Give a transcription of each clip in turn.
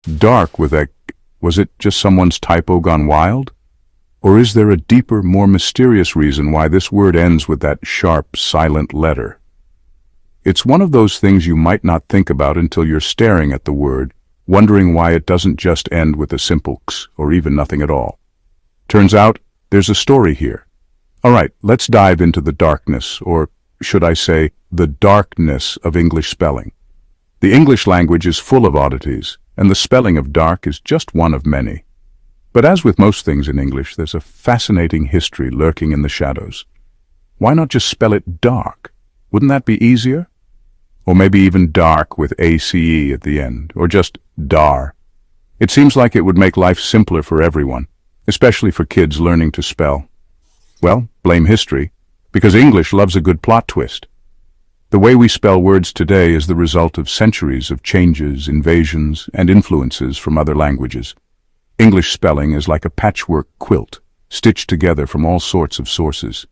Dark with a... Was it just someone's typo gone wild? Or is there a deeper, more mysterious reason why this word ends with that sharp, silent letter? It's one of those things you might not think about until you're staring at the word, wondering why it doesn't just end with a simple x or even nothing at all. Turns out, there's a story here. All right, let's dive into the darkness, or should I say, the darkness of English spelling. The English language is full of oddities, and the spelling of dark is just one of many. But as with most things in English, there's a fascinating history lurking in the shadows. Why not just spell it dark? Wouldn't that be easier? Or maybe even dark with ACE at the end, or just dar. It seems like it would make life simpler for everyone, especially for kids learning to spell. Well, blame history, because English loves a good plot twist. The way we spell words today is the result of centuries of changes, invasions, and influences from other languages. English spelling is like a patchwork quilt, stitched together from all sorts of sources.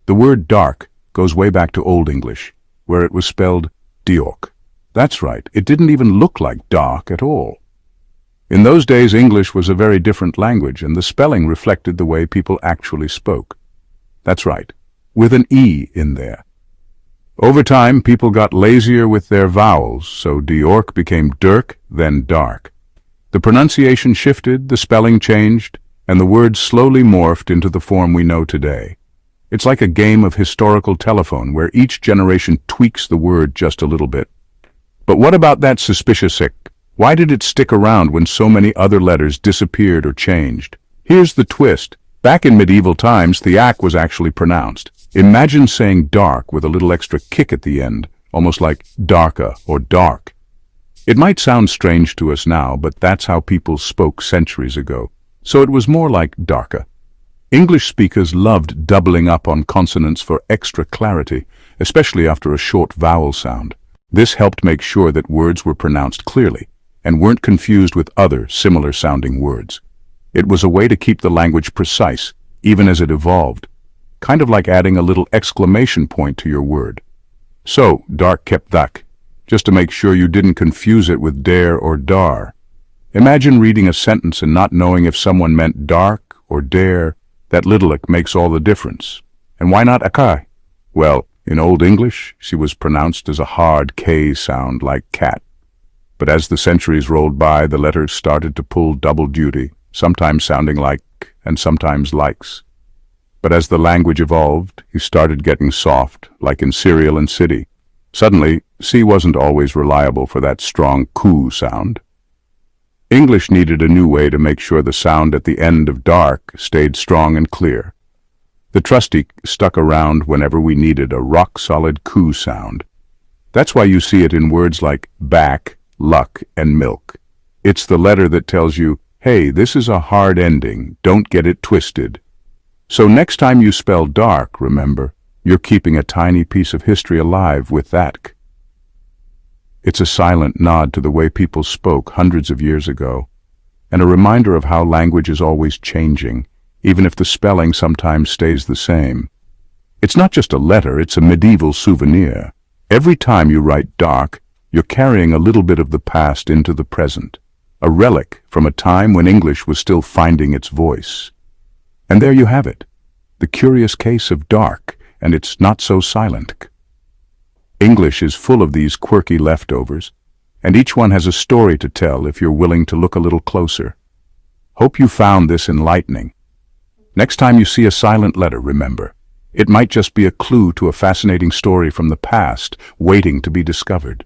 The word dark goes way back to Old English, where it was spelled diorc. That's right, it didn't even look like dark at all. In those days, English was a very different language, and the spelling reflected the way people actually spoke. That's right, with an E in there. Over time, people got lazier with their vowels, so diorc became dirk, then dark. The pronunciation shifted, the spelling changed, and the word slowly morphed into the form we know today. It's like a game of historical telephone where each generation tweaks the word just a little bit. But what about that suspicious ick? Why did it stick around when so many other letters disappeared or changed? Here's the twist. Back in medieval times, the ak was actually pronounced. Imagine saying dark with a little extra kick at the end, almost like darka or dark. It might sound strange to us now, but that's how people spoke centuries ago. So it was more like darka. English speakers loved doubling up on consonants for extra clarity, especially after a short vowel sound. This helped make sure that words were pronounced clearly and weren't confused with other similar-sounding words. It was a way to keep the language precise, even as it evolved, kind of like adding a little exclamation point to your word. So, dark kept dak, just to make sure you didn't confuse it with dare or dar. Imagine reading a sentence and not knowing if someone meant dark or dare. That little ick makes all the difference. And why not akai? Well, in Old English, she was pronounced as a hard K sound like cat. But as the centuries rolled by, the letters started to pull double duty, sometimes sounding like and sometimes likes. But as the language evolved, he started getting soft, like in cereal and city. Suddenly, C wasn't always reliable for that strong ku sound. English needed a new way to make sure the sound at the end of dark stayed strong and clear. The trusty stuck around whenever we needed a rock-solid ku sound. That's why you see it in words like back, luck, and milk. It's the letter that tells you, hey, this is a hard ending, don't get it twisted. So next time you spell dark, remember, you're keeping a tiny piece of history alive with that k. It's a silent nod to the way people spoke hundreds of years ago, and a reminder of how language is always changing, even if the spelling sometimes stays the same. It's not just a letter, it's a medieval souvenir. Every time you write dark, you're carrying a little bit of the past into the present, a relic from a time when English was still finding its voice. And there you have it, the curious case of dark and its not-so-silent k. English is full of these quirky leftovers, and each one has a story to tell if you're willing to look a little closer. Hope you found this enlightening. Next time you see a silent letter, remember, it might just be a clue to a fascinating story from the past waiting to be discovered.